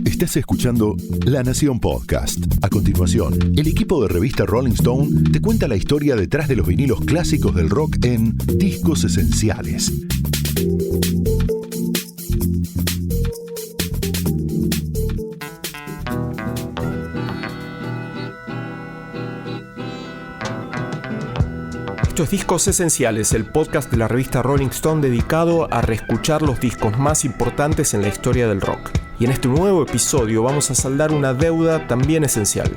Estás escuchando La Nación Podcast. A continuación, el equipo de revista Rolling Stone te cuenta la historia detrás de los vinilos clásicos del rock en Discos Esenciales. Esto es Discos Esenciales, el podcast de la revista Rolling Stone dedicado a reescuchar los discos más importantes en la historia del rock. Y en este nuevo episodio vamos a saldar una deuda también esencial: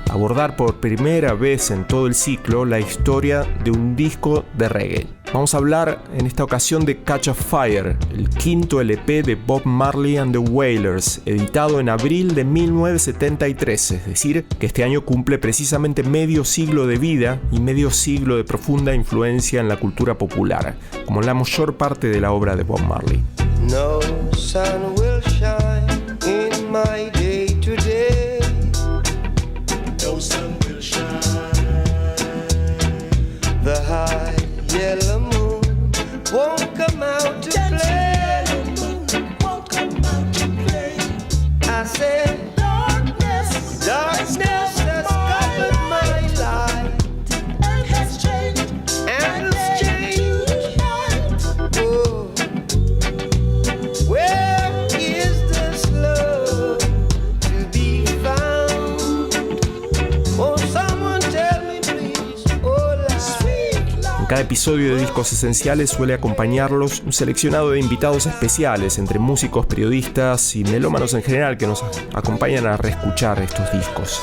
abordar por primera vez en todo el ciclo la historia de un disco de reggae. Vamos a hablar en esta ocasión de Catch a Fire, el quinto LP de Bob Marley and the Wailers, editado en abril de 1973, es decir, que este año cumple precisamente medio siglo de vida y medio siglo de profunda influencia en la cultura popular, como la mayor parte de la obra de Bob Marley. No sun will shine in my day today. No sun will shine. The high yellow moon won't come out to play. Won't come out to play. I said darkness, darkness has covered my life. And has changed, and has changed. Oh, where is this love to be found? Oh, someone tell me please, oh, sweet love. En cada episodio de Discos Esenciales suele acompañarlos un seleccionado de invitados especiales, entre músicos, periodistas y melómanos en general, que nos acompañan a reescuchar estos discos.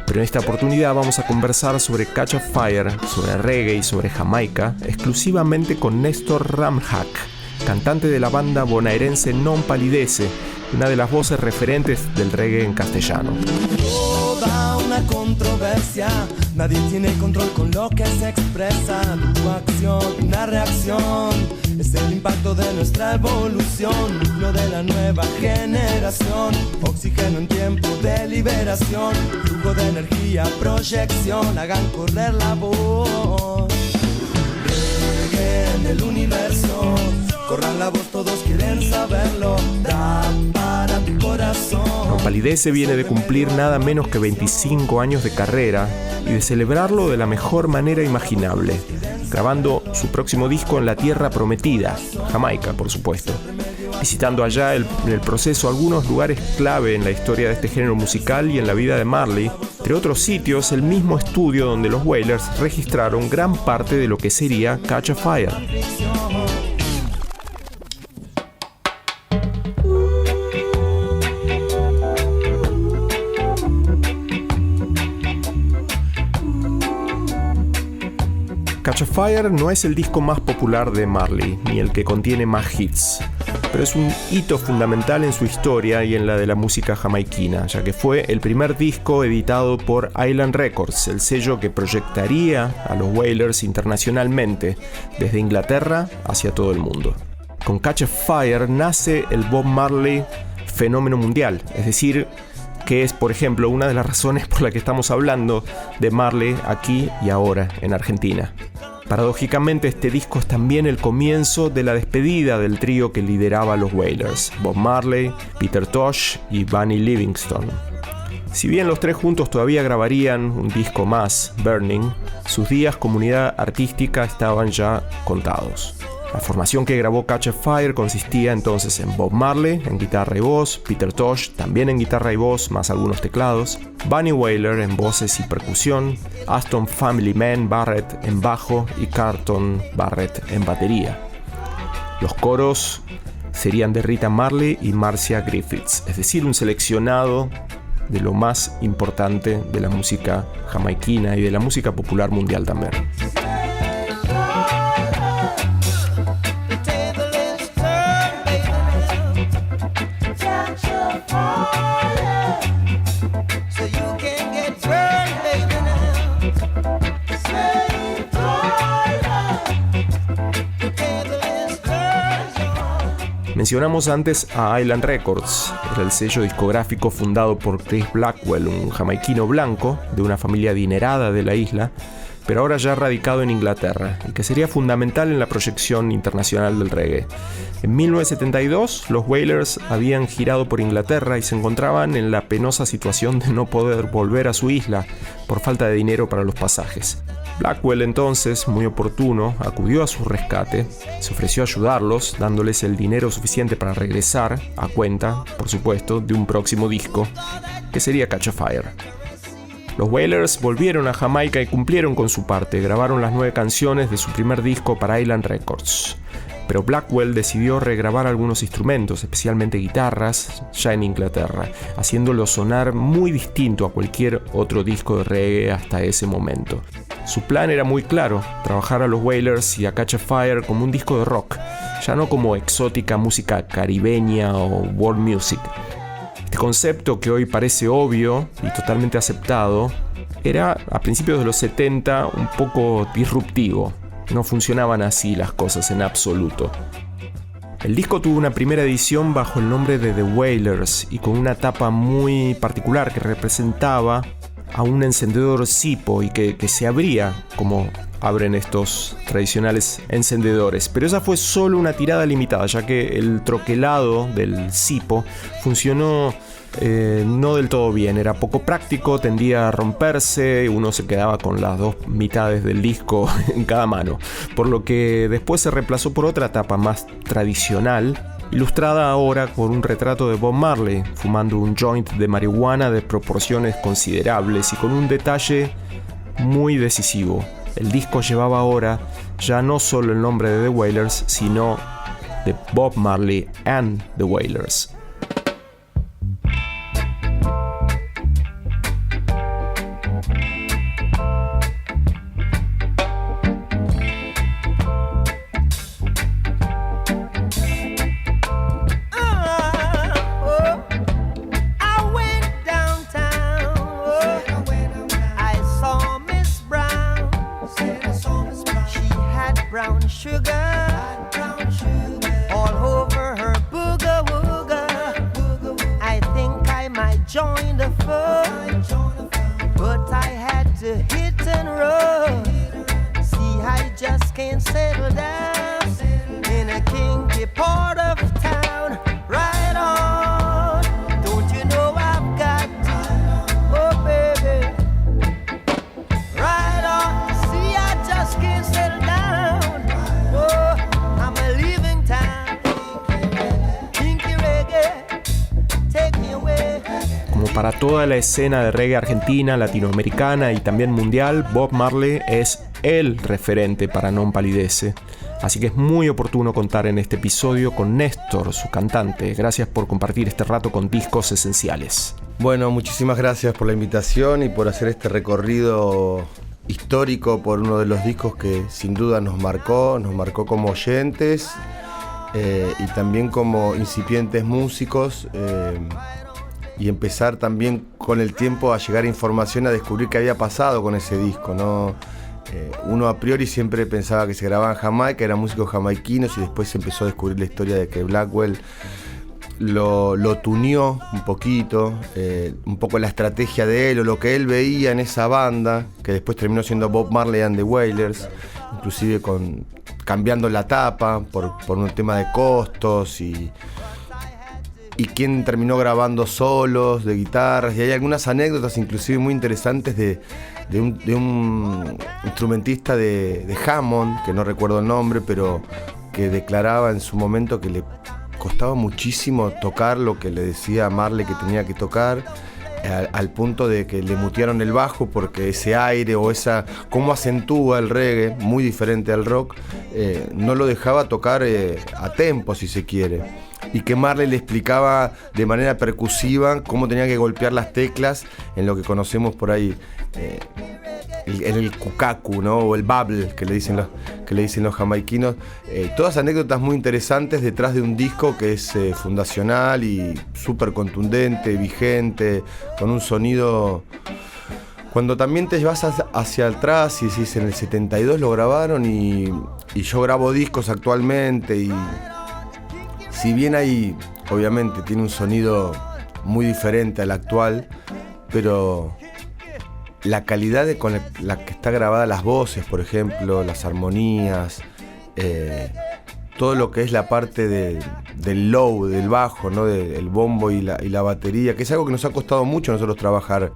Pero en esta oportunidad vamos a conversar sobre Catch a Fire, sobre reggae y sobre Jamaica, exclusivamente con Néstor Ramhack, cantante de la banda bonaerense Non Palidece, una de las voces referentes del reggae en castellano. Toda una controversia, nadie tiene control con lo que se expresa. Tu acción, una reacción, es el impacto de nuestra evolución, núcleo de la nueva generación, oxígeno en tiempo de liberación, flujo de energía, proyección, hagan correr la voz. Reggae en el universo, corran la voz, todos quieren saberlo, da para tu corazón. Non Palidece viene de cumplir nada menos que 25 años de carrera y de celebrarlo de la mejor manera imaginable, grabando su próximo disco en la tierra prometida, Jamaica, por supuesto, visitando allá en el proceso algunos lugares clave en la historia de este género musical y en la vida de Marley, entre otros sitios el mismo estudio donde los Wailers registraron gran parte de lo que sería Catch a Fire. Catch a Fire no es el disco más popular de Marley, ni el que contiene más hits, pero es un hito fundamental en su historia y en la de la música jamaiquina, ya que fue el primer disco editado por Island Records, el sello que proyectaría a los Wailers internacionalmente, desde Inglaterra hacia todo el mundo. Con Catch a Fire nace el Bob Marley fenómeno mundial, es decir, que es, por ejemplo, una de las razones por la que estamos hablando de Marley aquí y ahora en Argentina. Paradójicamente, este disco es también el comienzo de la despedida del trío que lideraba a los Wailers: Bob Marley, Peter Tosh y Bunny Livingston. Si bien los tres juntos todavía grabarían un disco más, Burning, sus días como unidad artística estaban ya contados. La formación que grabó Catch a Fire consistía entonces en Bob Marley en guitarra y voz, Peter Tosh también en guitarra y voz más algunos teclados, Bunny Wailer en voces y percusión, Aston Family Man Barrett en bajo y Carlton Barrett en batería. Los coros serían de Rita Marley y Marcia Griffiths, es decir, un seleccionado de lo más importante de la música jamaiquina y de la música popular mundial también. Mencionamos antes a Island Records, era el sello discográfico fundado por Chris Blackwell, un jamaiquino blanco de una familia adinerada de la isla, pero ahora ya radicado en Inglaterra, y que sería fundamental en la proyección internacional del reggae. En 1972, los Wailers habían girado por Inglaterra y se encontraban en la penosa situación de no poder volver a su isla por falta de dinero para los pasajes. Blackwell entonces, muy oportuno, acudió a su rescate, se ofreció a ayudarlos, dándoles el dinero suficiente para regresar, a cuenta, por supuesto, de un próximo disco, que sería Catch a Fire. Los Wailers volvieron a Jamaica y cumplieron con su parte, grabaron las 9 canciones de su primer disco para Island Records. Pero Blackwell decidió regrabar algunos instrumentos, especialmente guitarras, ya en Inglaterra, haciéndolo sonar muy distinto a cualquier otro disco de reggae hasta ese momento. Su plan era muy claro, trabajar a los Wailers y a Catch a Fire como un disco de rock, ya no como exótica música caribeña o world music. Este concepto, que hoy parece obvio y totalmente aceptado, era a principios de los 70 un poco disruptivo. No funcionaban así las cosas en absoluto. El disco tuvo una primera edición bajo el nombre de The Wailers y con una tapa muy particular que representaba a un encendedor cipo y que se abría como abren estos tradicionales encendedores. Pero esa fue solo una tirada limitada, ya que el troquelado del cipo funcionó no del todo bien, era poco práctico, tendía a romperse, uno se quedaba con las 2 mitades del disco en cada mano, por lo que después se reemplazó por otra tapa más tradicional, ilustrada ahora por un retrato de Bob Marley fumando un joint de marihuana de proporciones considerables y con un detalle muy decisivo. El disco llevaba ahora ya no solo el nombre de The Wailers, sino de Bob Marley and The Wailers. Join the fun, but I had to hit and run. See, I just can't settle down in a kinky part of town. Right on, don't you know I've got to, oh baby. Right on, see, I just can't settle down. Oh, I'm a leaving town. Kinky reggae, take me away. Como para toda la escena de reggae argentina, latinoamericana y también mundial, Bob Marley es el referente para Non Palidece. Así que es muy oportuno contar en este episodio con Néstor, su cantante. Gracias por compartir este rato con Discos Esenciales. Bueno, muchísimas gracias por la invitación y por hacer este recorrido histórico por uno de los discos que sin duda nos marcó como oyentes y también como incipientes músicos. Y empezar también con el tiempo a llegar a información, a descubrir qué había pasado con ese disco, ¿no? Uno a priori siempre pensaba que se grababa en Jamaica, eran músicos jamaiquinos, y después se empezó a descubrir la historia de que Blackwell lo tuneó un poquito, un poco la estrategia de él o lo que él veía en esa banda, que después terminó siendo Bob Marley and the Wailers, inclusive cambiando la tapa por un tema de costos y quién terminó grabando solos de guitarras, y hay algunas anécdotas inclusive muy interesantes de un instrumentista de Hammond, que no recuerdo el nombre, pero que declaraba en su momento que le costaba muchísimo tocar lo que le decía a Marley que tenía que tocar, al punto de que le mutearon el bajo porque ese aire o esa cómo acentúa el reggae, muy diferente al rock, no lo dejaba tocar a tempo, si se quiere. Y que Marley le explicaba de manera percusiva cómo tenía que golpear las teclas en lo que conocemos por ahí, en el kukaku, ¿no? O el bubble que le dicen los jamaiquinos. Todas anécdotas muy interesantes detrás de un disco que es fundacional y súper contundente, vigente, con un sonido. Cuando también te vas hacia atrás y decís, en el 72 lo grabaron y yo grabo discos actualmente, y si bien ahí obviamente tiene un sonido muy diferente al actual, pero la calidad con la que está grabada las voces, por ejemplo, las armonías, todo lo que es la parte del low, del bajo, ¿no? Del bombo y la batería, que es algo que nos ha costado mucho a nosotros trabajar.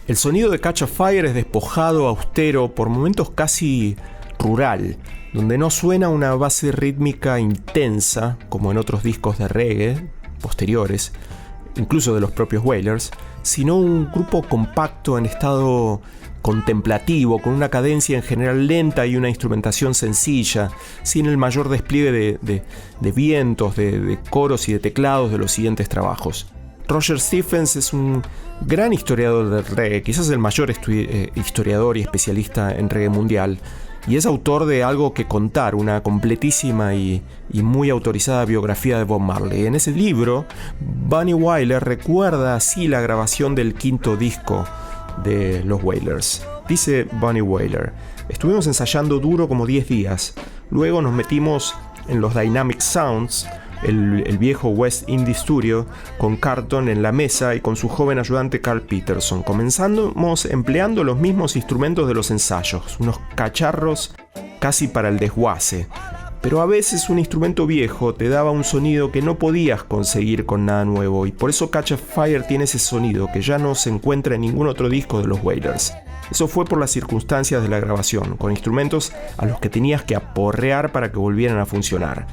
El sonido de Catch a Fire es despojado, austero, por momentos casi rural, donde no suena una base rítmica intensa, como en otros discos de reggae posteriores, incluso de los propios Wailers, sino un grupo compacto en estado contemplativo, con una cadencia en general lenta y una instrumentación sencilla, sin el mayor despliegue de vientos, de coros y de teclados de los siguientes trabajos. Roger Stephens es un gran historiador del reggae, quizás el mayor historiador y especialista en reggae mundial, y es autor de Algo que contar, una completísima y muy autorizada biografía de Bob Marley. En ese libro, Bunny Wailer recuerda así la grabación del quinto disco de los Wailers. Dice Bunny Wailer: estuvimos ensayando duro como 10 días, luego nos metimos en los Dynamic Sounds, el viejo West Indie Studio, con Carlton en la mesa y con su joven ayudante Carl Peterson. Comenzamos empleando los mismos instrumentos de los ensayos, unos cacharros casi para el desguace. Pero a veces un instrumento viejo te daba un sonido que no podías conseguir con nada nuevo, y por eso Catch a Fire tiene ese sonido que ya no se encuentra en ningún otro disco de los Wailers. Eso fue por las circunstancias de la grabación, con instrumentos a los que tenías que aporrear para que volvieran a funcionar.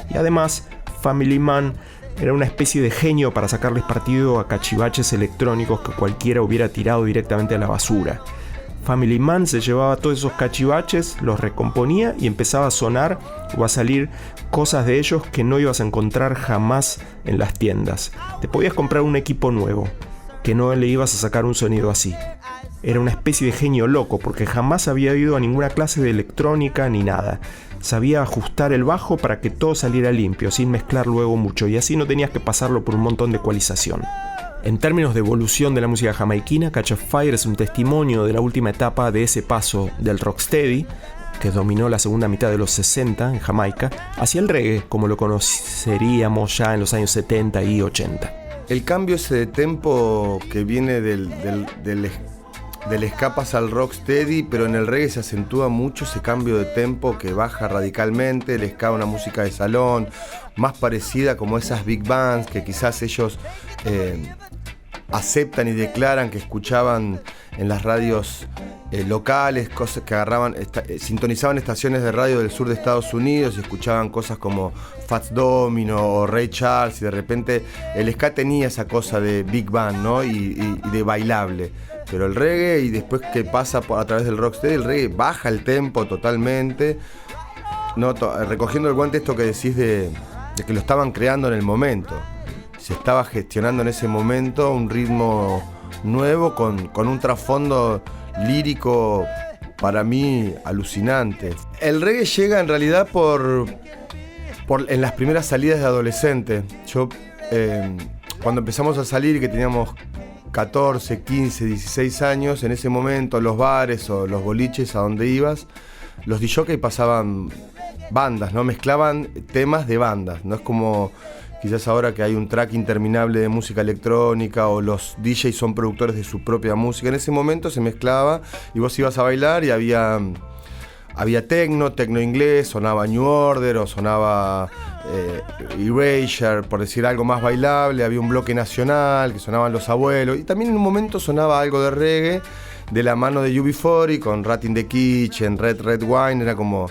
Y además, Family Man era una especie de genio para sacarles partido a cachivaches electrónicos que cualquiera hubiera tirado directamente a la basura. Family Man se llevaba todos esos cachivaches, los recomponía y empezaba a sonar o a salir cosas de ellos que no ibas a encontrar jamás en las tiendas. Te podías comprar un equipo nuevo, que no le ibas a sacar un sonido así. Era una especie de genio loco porque jamás había ido a ninguna clase de electrónica ni nada. Sabía ajustar el bajo para que todo saliera limpio, sin mezclar luego mucho, y así no tenías que pasarlo por un montón de ecualización. En términos de evolución de la música jamaiquina, Catch a Fire es un testimonio de la última etapa de ese paso del rocksteady, que dominó la segunda mitad de los 60 en Jamaica, hacia el reggae, como lo conoceríamos ya en los años 70 y 80. El cambio ese de tempo que viene del escapas al rocksteady, pero en el reggae se acentúa mucho ese cambio de tempo que baja radicalmente, el ska, una música de salón, más parecida como esas big bands que quizás ellos aceptan y declaran que escuchaban en las radios locales, cosas que agarraban, sintonizaban estaciones de radio del sur de Estados Unidos y escuchaban cosas como Fats Domino o Ray Charles, y de repente el ska tenía esa cosa de big band, ¿no? y de bailable. Pero el reggae, y después que pasa a través del rocksteady, el reggae baja el tempo totalmente, ¿no? Recogiendo el guante esto que decís de que lo estaban creando en el momento. Se estaba gestionando en ese momento un ritmo nuevo con un trasfondo lírico para mí alucinante. El reggae llega en realidad en las primeras salidas de adolescente. Yo cuando empezamos a salir, que teníamos 14, 15, 16 años, en ese momento los bares o los boliches a donde ibas, los DJs pasaban bandas, ¿no? Mezclaban temas de bandas, no es como quizás ahora que hay un track interminable de música electrónica o los DJs son productores de su propia música. En ese momento se mezclaba y vos ibas a bailar y había tecno inglés, sonaba New Order o sonaba Erasure, por decir algo más bailable, había un bloque nacional que sonaban Los Abuelos, y también en un momento sonaba algo de reggae de la mano de UB40 con Rat in the Kitchen, Red Wine, era como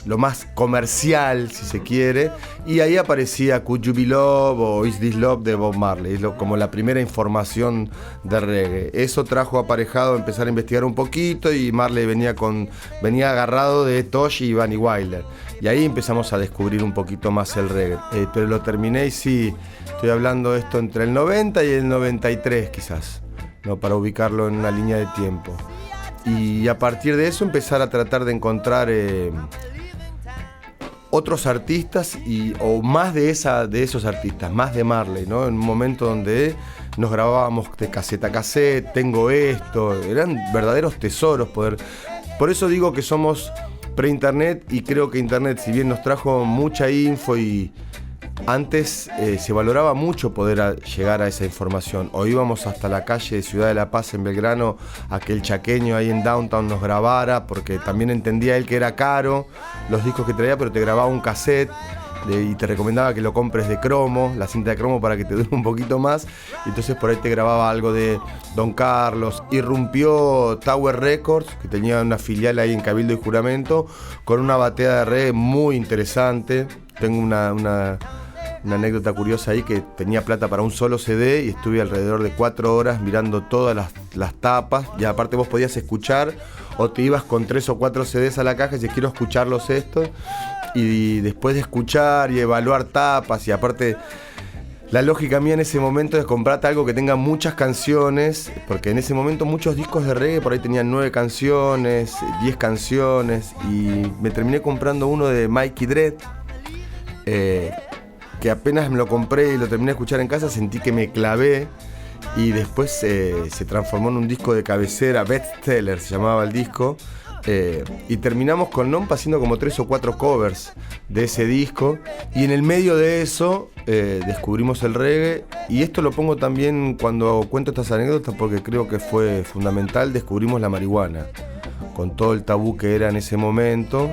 lo más comercial, si se quiere, y ahí aparecía Could You Be Love o Is This Love de Bob Marley, como la primera información de reggae. Eso trajo aparejado empezar a investigar un poquito, y Marley venía agarrado de Tosh y Bunny Wailer, y ahí empezamos a descubrir un poquito más el reggae. Pero lo terminé, y sí, estoy hablando de esto entre el 90 y el 93 quizás, ¿no? Para ubicarlo en una línea de tiempo. Y a partir de eso empezar a tratar de encontrar otros artistas o más de esos artistas, más de Marley, ¿no? En un momento donde nos grabábamos de caseta a caseta, tengo esto, eran verdaderos tesoros poder. Por eso digo que somos pre-internet, y creo que internet, si bien nos trajo mucha info y Antes se valoraba mucho poder llegar a esa información. O íbamos hasta la calle de Ciudad de la Paz en Belgrano a que el chaqueño ahí en Downtown nos grabara, porque también entendía él que era caro los discos que traía, pero te grababa un cassette y te recomendaba que lo compres de cromo, la cinta de cromo, para que te dure un poquito más. Y entonces por ahí te grababa algo de Don Carlos. Irrumpió Tower Records, que tenía una filial ahí en Cabildo y Juramento, con una batea de reggae muy interesante. Tengo una anécdota curiosa ahí, que tenía plata para un solo CD y estuve alrededor de 4 horas mirando todas las tapas, y aparte vos podías escuchar o te ibas con 3 o 4 CDs a la caja y decías quiero escucharlos estos, y después de escuchar y evaluar tapas, y aparte la lógica mía en ese momento es comprarte algo que tenga muchas canciones, porque en ese momento muchos discos de reggae por ahí tenían 9 canciones, 10 canciones, y me terminé comprando uno de Mikey Dread, que apenas me lo compré y lo terminé de escuchar en casa, sentí que me clavé, y después se transformó en un disco de cabecera, bestseller se llamaba el disco, y terminamos con Nompa haciendo como 3 o 4 covers de ese disco, y en el medio de eso descubrimos el reggae, y esto lo pongo también cuando cuento estas anécdotas porque creo que fue fundamental. Descubrimos la marihuana, con todo el tabú que era en ese momento,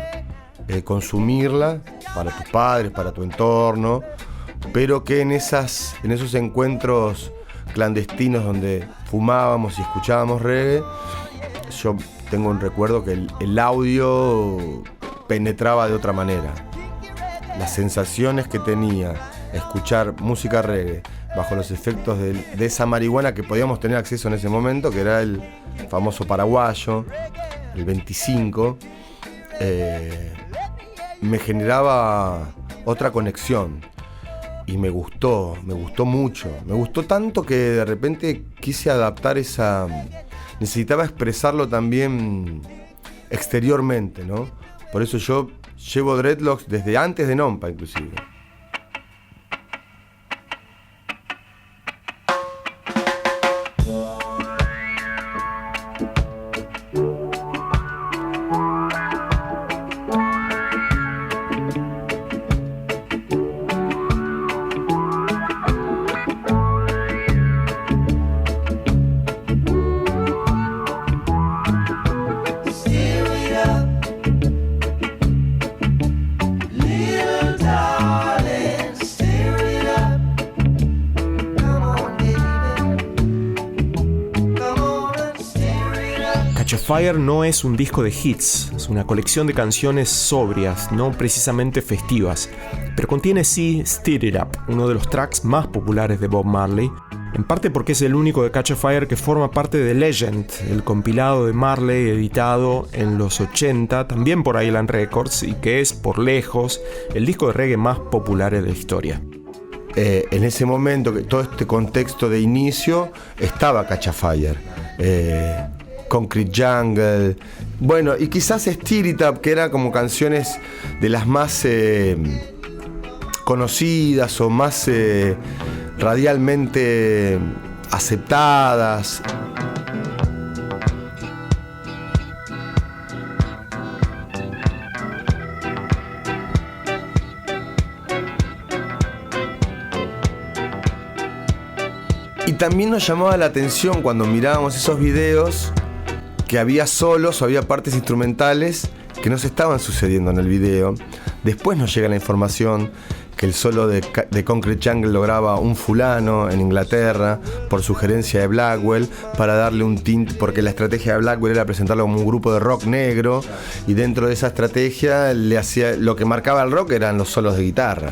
consumirla para tus padres, para tu entorno, pero que en esos encuentros clandestinos donde fumábamos y escuchábamos reggae, yo tengo un recuerdo que el audio penetraba de otra manera. Las sensaciones que tenía escuchar música reggae bajo los efectos de esa marihuana que podíamos tener acceso en ese momento, que era el famoso paraguayo, el 25, me generaba otra conexión. Y me gustó mucho. Me gustó tanto que de repente quise adaptar esa... Necesitaba expresarlo también exteriormente, ¿no? Por eso yo llevo dreadlocks desde antes de Nompa, inclusive. Fire no es un disco de hits, es una colección de canciones sobrias, no precisamente festivas, pero contiene sí Stir It Up, uno de los tracks más populares de Bob Marley, en parte porque es el único de Catch a Fire que forma parte de Legend, el compilado de Marley editado en los 80, también por Island Records, y que es, por lejos, el disco de reggae más popular de la historia. En ese momento, que todo este contexto de inicio, estaba Catch a Fire. Concrete Jungle, bueno, y quizás Stir It Up, que era como canciones de las más conocidas o más radialmente aceptadas. Y también nos llamaba la atención cuando mirábamos esos videos que había solos o había partes instrumentales que no se estaban sucediendo en el video. Después nos llega la información que el solo de Concrete Jungle lo graba un fulano en Inglaterra por sugerencia de Blackwell para darle un tinte, porque la estrategia de Blackwell era presentarlo como un grupo de rock negro, y dentro de esa estrategia lo que marcaba el rock eran los solos de guitarra.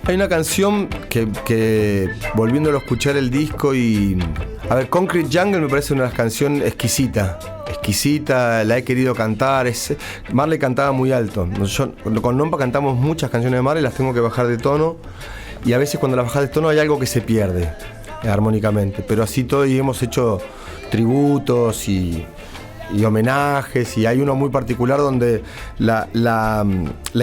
Hay una canción que volviéndolo a escuchar el disco y... A ver, Concrete Jungle me parece una canción exquisita exquisita, la he querido cantar. Marley cantaba muy alto. Yo, con Nompa cantamos muchas canciones de Marley, las tengo que bajar de tono, y a veces cuando las bajas de tono hay algo que se pierde armónicamente, pero así todo, y hemos hecho tributos y homenajes, y hay uno muy particular donde la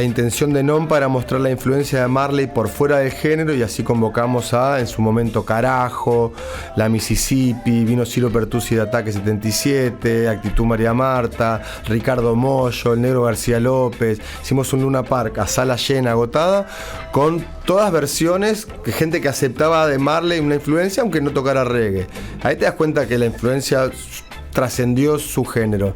intención de Nompa era mostrar la influencia de Marley por fuera del género, y así convocamos a, en su momento, Carajo, La Mississippi, vino Ciro Pertusi de Ataque 77, Actitud María Marta, Ricardo Mollo, el Negro García López. Hicimos un Luna Park a sala llena, agotada, con todas versiones de gente que aceptaba de Marley una influencia aunque no tocara reggae. Ahí te das cuenta que la influencia trascendió su género.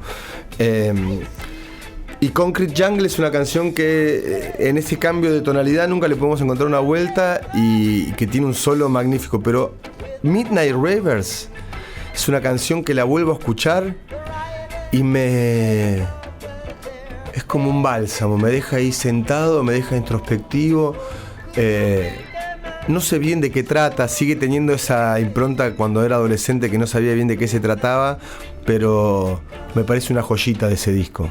Y Concrete Jungle es una canción que en ese cambio de tonalidad nunca le podemos encontrar una vuelta, y que tiene un solo magnífico. Pero Midnight Ravers es una canción que la vuelvo a escuchar y es como un bálsamo, me deja ahí sentado, me deja introspectivo. No sé bien de qué trata, sigue teniendo esa impronta cuando era adolescente que no sabía bien de qué se trataba, pero me parece una joyita de ese disco.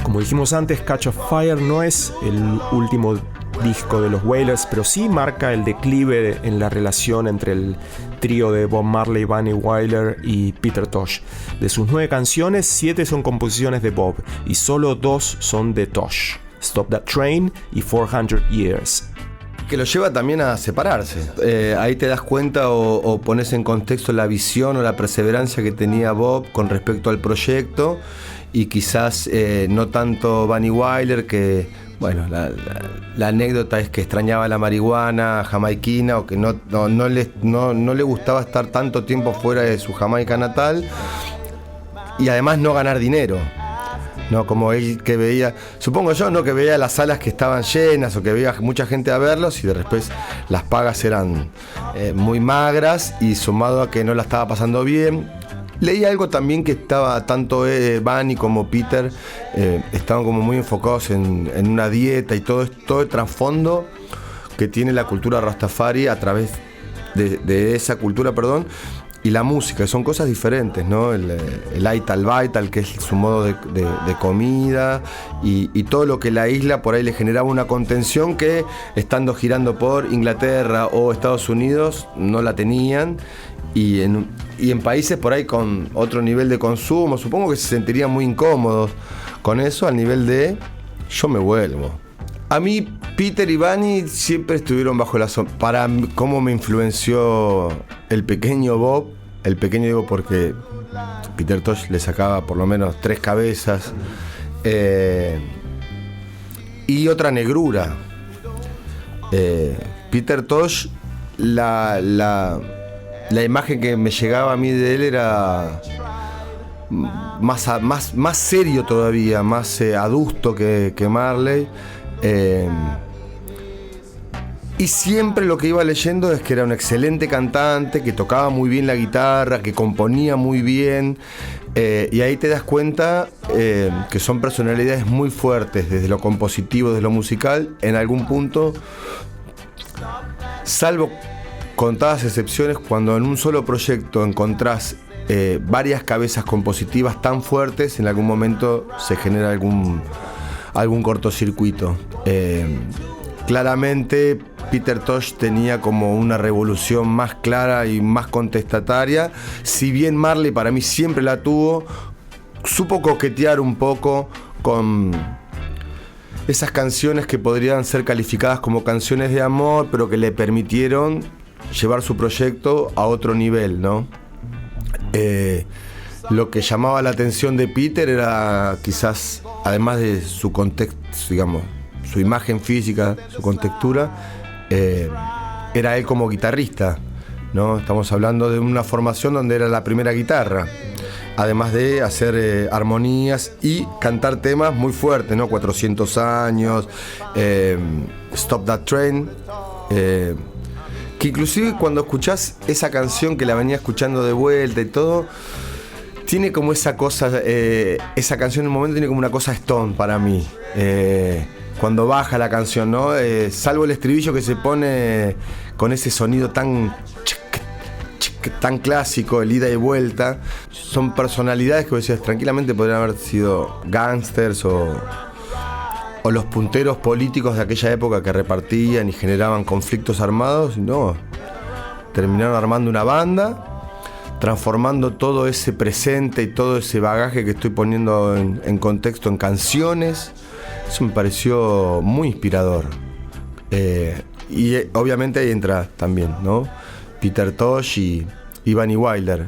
Como dijimos antes, Catch a Fire no es el último disco de los Wailers, pero sí marca el declive en la relación entre el trío de Bob Marley, Bunny Wailer y Peter Tosh. De sus 9 canciones, 7 son composiciones de Bob y solo 2 son de Tosh: Stop That Train y 400 Years. Que lo lleva también a separarse. Ahí te das cuenta o pones en contexto la visión o la perseverancia que tenía Bob con respecto al proyecto, y quizás no tanto Bunny Wailer, que bueno, la anécdota es que extrañaba la marihuana jamaiquina, o que no le gustaba estar tanto tiempo fuera de su Jamaica natal, y además no ganar dinero. No, como él que veía, supongo yo, ¿no? Que veía las salas que estaban llenas, o que veía mucha gente a verlos, y de repente las pagas eran muy magras, y sumado a que no la estaba pasando bien. Leí algo también que estaba tanto Bunny como Peter estaban como muy enfocados en una dieta y todo el trasfondo que tiene la cultura Rastafari a través de esa cultura, y la música, son cosas diferentes, ¿no? El Ital Vital, que es su modo de comida, y todo lo que la isla por ahí le generaba una contención que, estando girando por Inglaterra o Estados Unidos, no la tenían. Y en países por ahí con otro nivel de consumo, supongo que se sentirían muy incómodos con eso, al nivel de yo me vuelvo. A mí Peter y Bunny siempre estuvieron bajo la sombra. Para cómo me influenció el pequeño Bob, digo porque Peter Tosh le sacaba por lo menos 3 cabezas, y otra negrura. Peter Tosh, la imagen que me llegaba a mí de él era más serio todavía, más adusto que Marley. Y siempre lo que iba leyendo es que era un excelente cantante, que tocaba muy bien la guitarra, que componía muy bien. Y ahí te das cuenta que son personalidades muy fuertes, desde lo compositivo, desde lo musical, en algún punto, salvo contadas excepciones, cuando en un solo proyecto encontrás varias cabezas compositivas tan fuertes, en algún momento se genera algún cortocircuito. Claramente Peter Tosh tenía como una revolución más clara y más contestataria. Si bien Marley para mí siempre la tuvo, supo coquetear un poco con esas canciones que podrían ser calificadas como canciones de amor, pero que le permitieron llevar su proyecto a otro nivel, ¿no? Lo que llamaba la atención de Peter era quizás, además de su contexto, digamos, su imagen física, su contextura, era él como guitarrista, ¿no? Estamos hablando de una formación donde era la primera guitarra, además de hacer armonías y cantar temas muy fuertes, ¿no? 400 años, Stop That Train, que inclusive cuando escuchás esa canción, que la venía escuchando de vuelta y todo, tiene como esa cosa, esa canción en un momento tiene como una cosa Stone para mí, cuando baja la canción, ¿no? Salvo el estribillo que se pone con ese sonido tan clásico, el ida y vuelta. Son personalidades que vos decías, tranquilamente podrían haber sido gángsters o los punteros políticos de aquella época que repartían y generaban conflictos armados. No, terminaron armando una banda, transformando todo ese presente y todo ese bagaje que estoy poniendo en contexto en canciones. Eso me pareció muy inspirador. Y obviamente ahí entra también, ¿no? Peter Tosh y Bunny Wilder.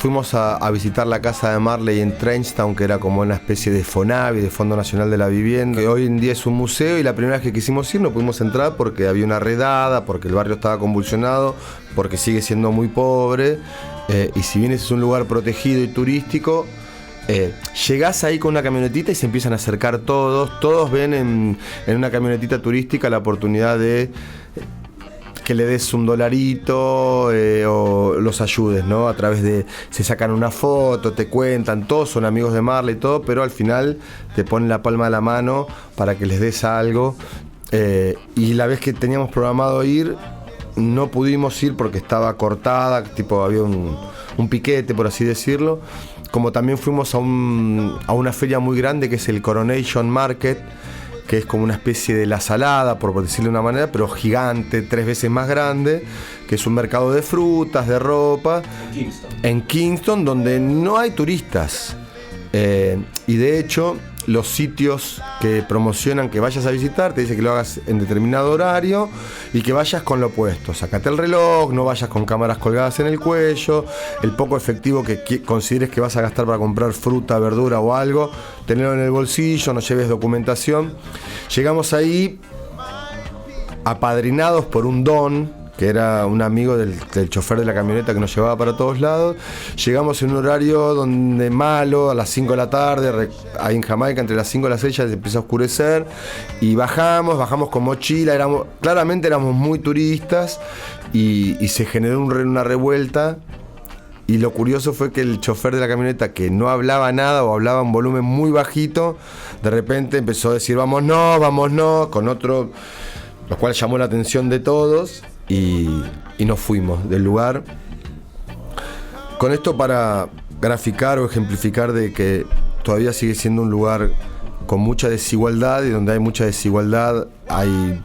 Fuimos a visitar la casa de Marley en Trenchtown, que era como una especie de FONAVI, de Fondo Nacional de la Vivienda, que hoy en día es un museo, y la primera vez que quisimos ir no pudimos entrar porque había una redada, porque el barrio estaba convulsionado, porque sigue siendo muy pobre, y si bien es un lugar protegido y turístico, llegás ahí con una camionetita y se empiezan a acercar todos ven en una camionetita turística la oportunidad de que le des $1 o los ayudes, ¿no? A través de, se sacan una foto, te cuentan, todos son amigos de Marley y todo, pero al final te ponen la palma de la mano para que les des algo. Y la vez que teníamos programado ir, no pudimos ir porque estaba cortada, tipo había un piquete, por así decirlo. Como también fuimos a una feria muy grande que es el Coronation Market, que es como una especie de La Salada, por decirlo de una manera, pero gigante, 3 veces más grande, que es un mercado de frutas, de ropa, en Kingston, donde no hay turistas. Y de hecho, los sitios que promocionan que vayas a visitar, te dicen que lo hagas en determinado horario y que vayas con lo puesto. Sacate el reloj, no vayas con cámaras colgadas en el cuello, el poco efectivo que consideres que vas a gastar para comprar fruta, verdura o algo, tenerlo en el bolsillo, no lleves documentación. Llegamos ahí apadrinados por un don, que era un amigo del chofer de la camioneta que nos llevaba para todos lados. Llegamos en un horario donde malo, a las 5 de la tarde, ahí en Jamaica, entre las 5 y las 6 ya se empieza a oscurecer, y bajamos con mochila, claramente éramos muy turistas, y se generó una revuelta. Y lo curioso fue que el chofer de la camioneta, que no hablaba nada o hablaba en volumen muy bajito, de repente empezó a decir vámonos, con otro, lo cual llamó la atención de todos. Y nos fuimos del lugar. Con esto para graficar o ejemplificar de que todavía sigue siendo un lugar con mucha desigualdad, y donde hay mucha desigualdad hay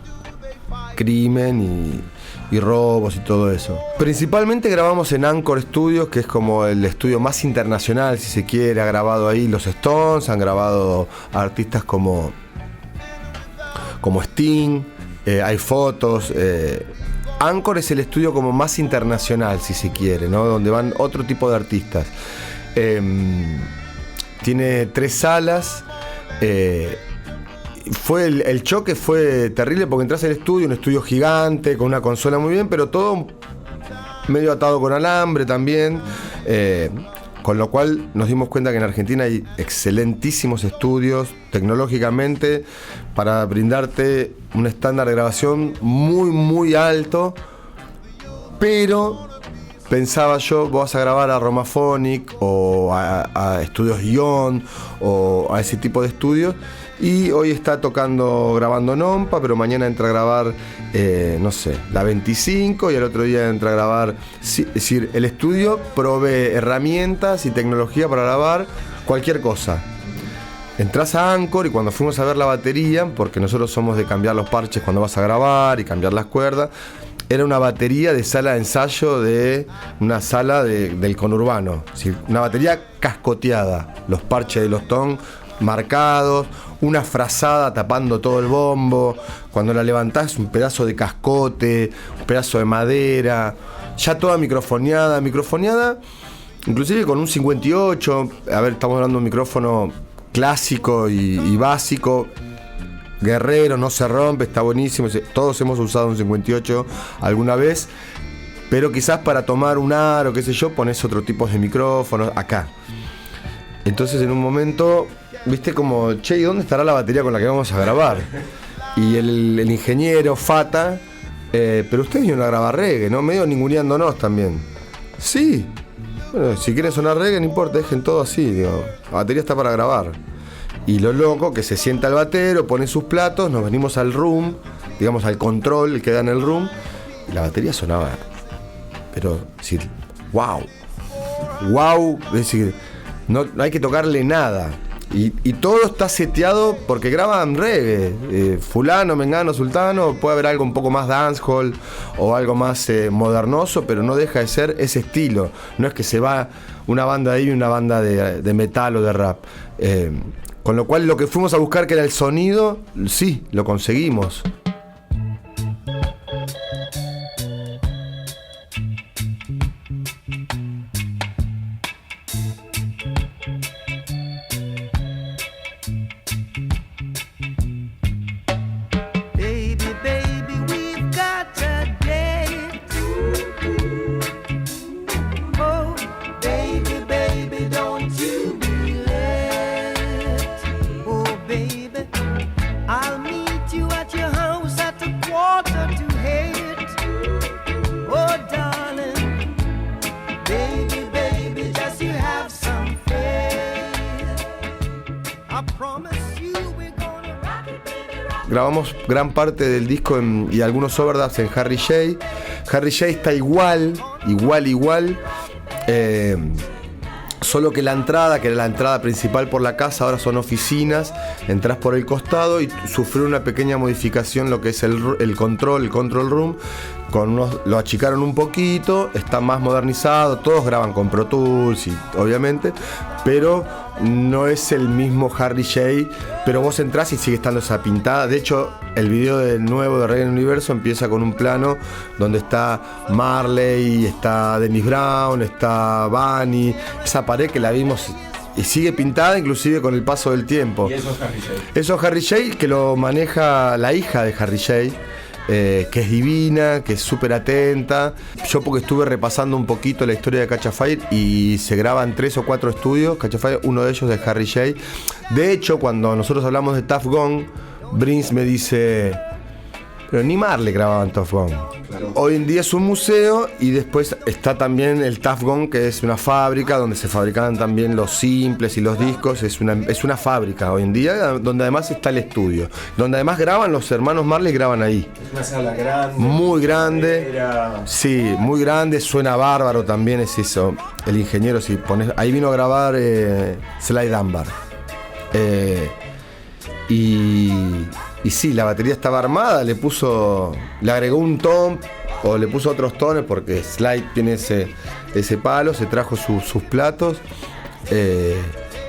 crimen y robos y todo eso. Principalmente grabamos en Anchor Studios, que es como el estudio más internacional, si se quiere. Ha grabado ahí los Stones, han grabado a artistas como Sting, hay fotos. Anchor es el estudio como más internacional, si se quiere, ¿no? Donde van otro tipo de artistas. Tiene 3 salas. El choque fue terrible porque entras al estudio, un estudio gigante, con una consola muy bien, pero todo medio atado con alambre también. Con lo cual nos dimos cuenta que en Argentina hay excelentísimos estudios tecnológicamente para brindarte un estándar de grabación muy, muy alto. Pero pensaba yo, vos vas a grabar a Romaphonic o a Estudios Ion o a ese tipo de estudios, Y hoy está grabando Nompa, pero mañana entra a grabar, no sé, la 25 y el otro día entra a grabar. Es decir, el estudio provee herramientas y tecnología para grabar cualquier cosa. Entras a Anchor y cuando fuimos a ver la batería, porque nosotros somos de cambiar los parches cuando vas a grabar y cambiar las cuerdas, era una batería de sala de ensayo de una sala del conurbano. Es decir, una batería cascoteada, los parches de los tom marcados, una frazada tapando todo el bombo. Cuando la levantás, un pedazo de cascote, un pedazo de madera, ya toda microfoneada, inclusive con un 58. A ver, estamos hablando de un micrófono clásico y básico, guerrero, no se rompe, está buenísimo. Todos hemos usado un 58 alguna vez, pero quizás para tomar un aro, qué sé yo, pones otro tipo de micrófonos acá. Entonces en un momento, viste como, che, ¿y dónde estará la batería con la que vamos a grabar? Y el ingeniero Fata, pero ustedes vinieron a grabar reggae, ¿no? Medio ninguneándonos también. Sí. Bueno, si quieren sonar reggae, no importa, dejen todo así, digo, la batería está para grabar. Y lo loco, que se sienta el batero, pone sus platos, nos venimos al room, digamos al control, el que da en el room, y la batería sonaba, pero, es decir, wow, es decir, no hay que tocarle nada. Y todo está seteado porque graban reggae, fulano, mengano, sultano, puede haber algo un poco más dancehall o algo más modernoso, pero no deja de ser ese estilo. No es que se va una banda ahí y una banda de metal o de rap. Con lo cual lo que fuimos a buscar, que era el sonido, sí, lo conseguimos. Grabamos gran parte del disco y algunos overdubs en Harry J. Harry J está igual. Solo que la entrada, que era la entrada principal por la casa, ahora son oficinas. Entrás por el costado y sufrió una pequeña modificación lo que es el control room. Lo achicaron un poquito, está más modernizado, todos graban con Pro Tools y, obviamente, pero no es el mismo Harry J. Pero vos entrás y sigue estando esa pintada. De hecho, el video del nuevo de Reggae Universo empieza con un plano donde está Marley, está Dennis Brown, está Bunny, esa pared que la vimos y sigue pintada inclusive con el paso del tiempo. Y eso es Harry J. Eso es Harry J, que lo maneja la hija de Harry J. Que es divina, que es súper atenta. Yo porque estuve repasando un poquito la historia de Catch a Fire y se graban 3 o 4 estudios. Catch a Fire, uno de ellos de Harry J. De hecho, cuando nosotros hablamos de Tuff Gong, Brins me dice, pero ni Marley grababa en Tuff Gong. Claro. Hoy en día es un museo y después está también el Tuff Gong, que es una fábrica donde se fabricaban también los simples y los discos. Es una fábrica hoy en día donde además está el estudio, donde además graban los hermanos Marley, graban ahí. Es una sala grande. Muy grande. Sí, muy grande, suena bárbaro también, es eso. El ingeniero, si pones, ahí vino a grabar Sly Dunbar. Y sí, la batería estaba armada, le agregó un tom o le puso otros tones porque Sly tiene ese palo, se trajo sus platos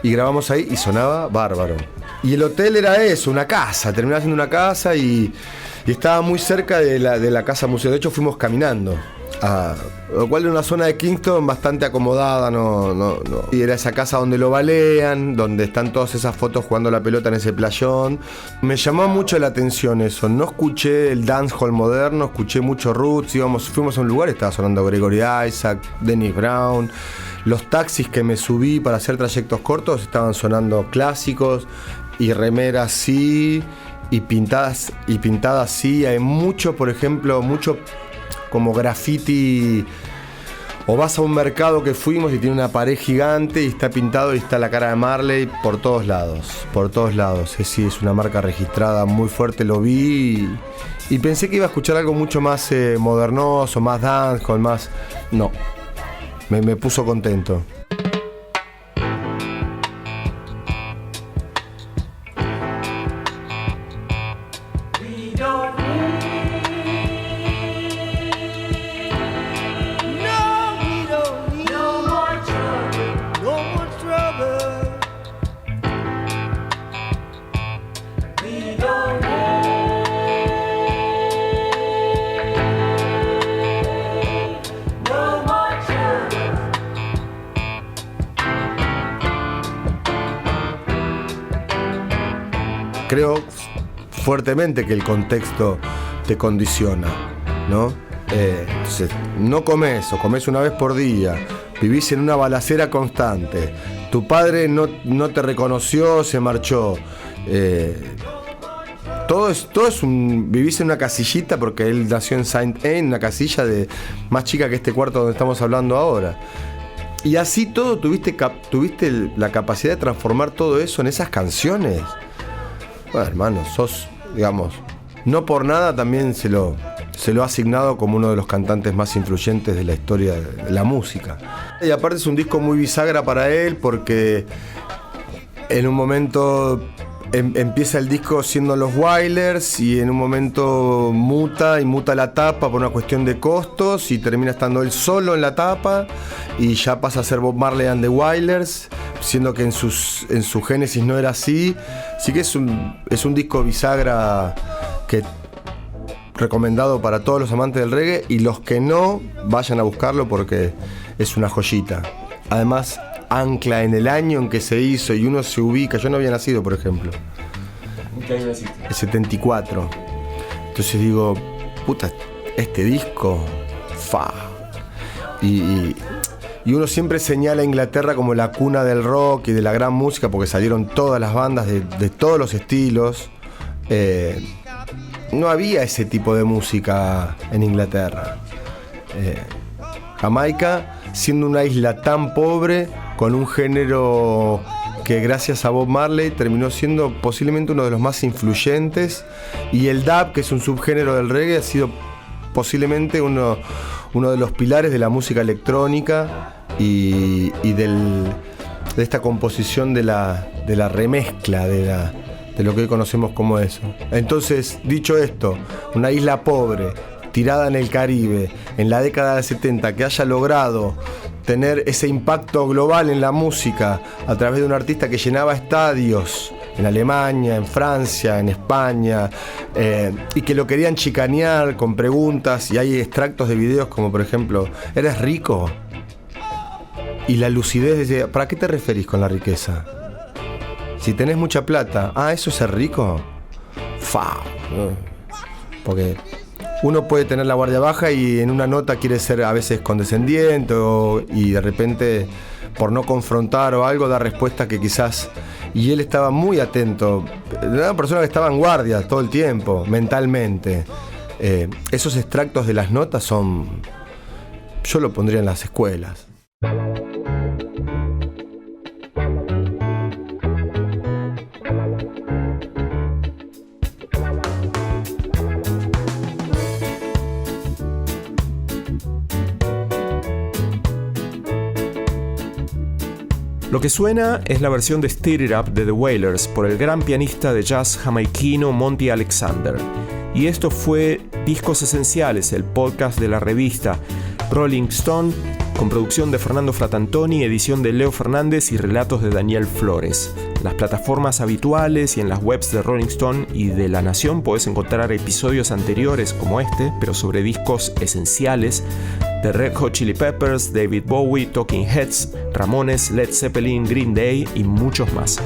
y grabamos ahí y sonaba bárbaro. Y el hotel era eso, una casa, terminaba siendo una casa y estaba muy cerca de la casa museo. De hecho fuimos caminando. Lo cual era una zona de Kingston bastante acomodada, no. Y era esa casa donde lo balean, donde están todas esas fotos jugando la pelota en ese playón. Me llamó mucho la atención eso. No escuché el dancehall moderno, escuché mucho roots. Fuimos a un lugar, estaba sonando Gregory Isaac, Dennis Brown. Los taxis que me subí para hacer trayectos cortos estaban sonando clásicos y remeras sí, y pintadas sí. Hay mucho, por ejemplo, como graffiti O vas a un mercado que fuimos y tiene una pared gigante y está pintado y está la cara de Marley por todos lados. Por todos lados. Sí, es una marca registrada muy fuerte, lo vi y pensé que iba a escuchar algo mucho más modernoso, más dancehall, más... No, me puso contento. Creo fuertemente que el contexto te condiciona, ¿no? Entonces, no comes o comes una vez por día, vivís en una balacera constante, tu padre no te reconoció, se marchó, todo es vivís en una casillita porque él nació en Saint-Ain, una casilla más chica que este cuarto donde estamos hablando ahora. Y así todo tuviste la capacidad de transformar todo eso en esas canciones. Bueno, hermano, sos, digamos, no por nada también se lo ha asignado como uno de los cantantes más influyentes de la historia de la música. Y aparte es un disco muy bisagra para él porque en un momento empieza el disco siendo los Wailers y en un momento muta la tapa por una cuestión de costos y termina estando él solo en la tapa y ya pasa a ser Bob Marley and the Wailers, siendo que en su génesis no era así. Así que es un disco bisagra que recomendado para todos los amantes del reggae y los que no, vayan a buscarlo porque es una joyita. Además, ancla en el año en que se hizo y uno se ubica. Yo no había nacido, por ejemplo. ¿En qué año naciste? El 74. Entonces digo, puta, este disco, Y uno siempre señala a Inglaterra como la cuna del rock y de la gran música porque salieron todas las bandas de todos los estilos. No había ese tipo de música en Inglaterra. Jamaica, siendo una isla tan pobre, con un género que gracias a Bob Marley terminó siendo posiblemente uno de los más influyentes, y el dub, que es un subgénero del reggae, ha sido posiblemente uno de los pilares de la música electrónica y de esta composición de la remezcla de lo que hoy conocemos como eso. Entonces, dicho esto, una isla pobre, tirada en el Caribe, en la década del 70, que haya logrado tener ese impacto global en la música a través de un artista que llenaba estadios en Alemania, en Francia, en España, y que lo querían chicanear con preguntas, y hay extractos de videos como por ejemplo, ¿eres rico? Y la lucidez de, ¿para qué te referís con la riqueza? Si tenés mucha plata, ¿eso es ser rico? Porque uno puede tener la guardia baja y en una nota quiere ser a veces condescendiente y de repente, por no confrontar o algo, da respuesta que quizás... Y él estaba muy atento, era una persona que estaba en guardia todo el tiempo, mentalmente. Esos extractos de las notas yo lo pondría en las escuelas. Lo que suena es la versión de Stir It Up de The Wailers por el gran pianista de jazz jamaiquino Monty Alexander. Y esto fue Discos Esenciales, el podcast de la revista Rolling Stone, con producción de Fernando Fratantoni, edición de Leo Fernández y relatos de Daniel Flores. En las plataformas habituales y en las webs de Rolling Stone y de La Nación podés encontrar episodios anteriores como este, pero sobre discos esenciales de Red Hot Chili Peppers, David Bowie, Talking Heads, Ramones, Led Zeppelin, Green Day y muchos más.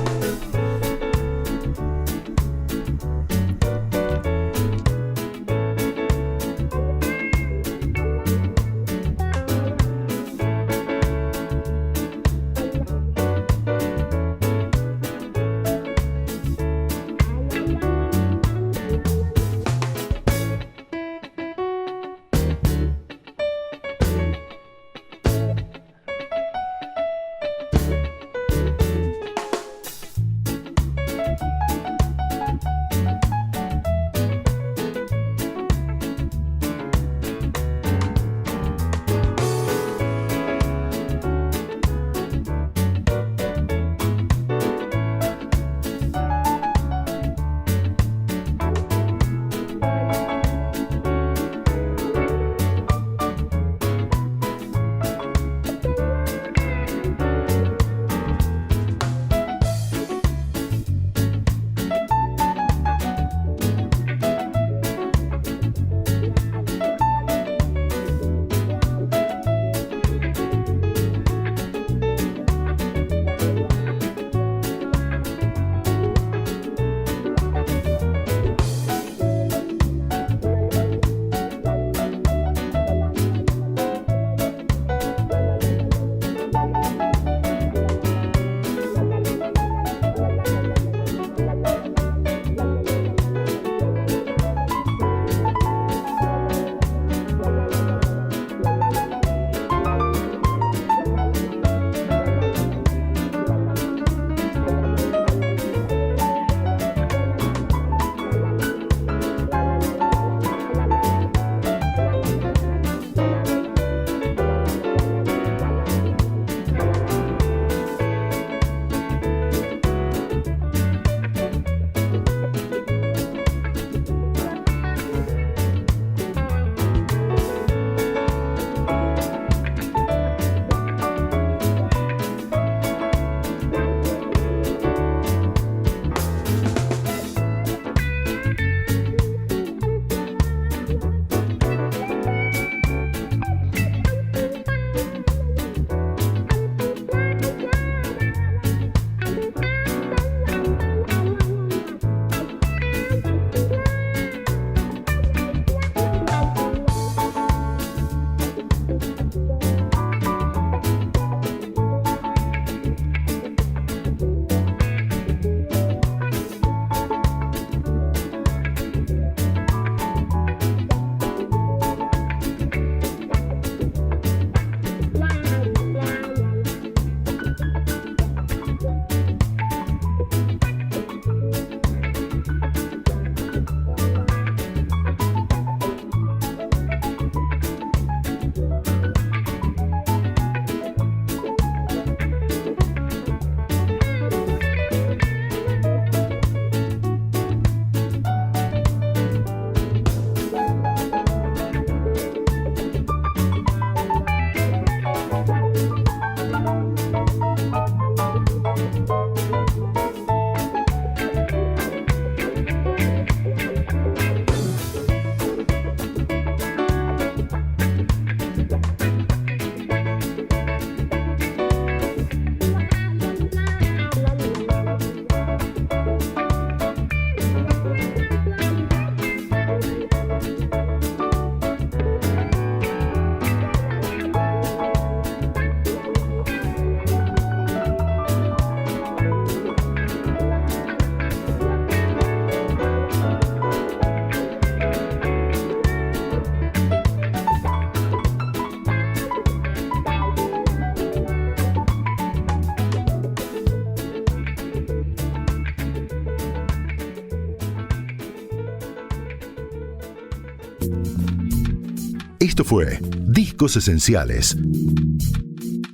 Esto fue Discos Esenciales,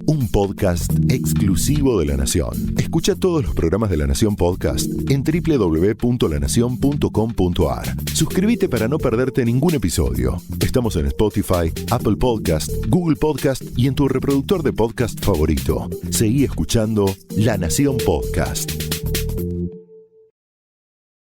un podcast exclusivo de La Nación. Escucha todos los programas de La Nación Podcast en www.lanacion.com.ar. Suscríbete para no perderte ningún episodio. Estamos en Spotify, Apple Podcast, Google Podcast y en tu reproductor de podcast favorito. Seguí escuchando La Nación Podcast.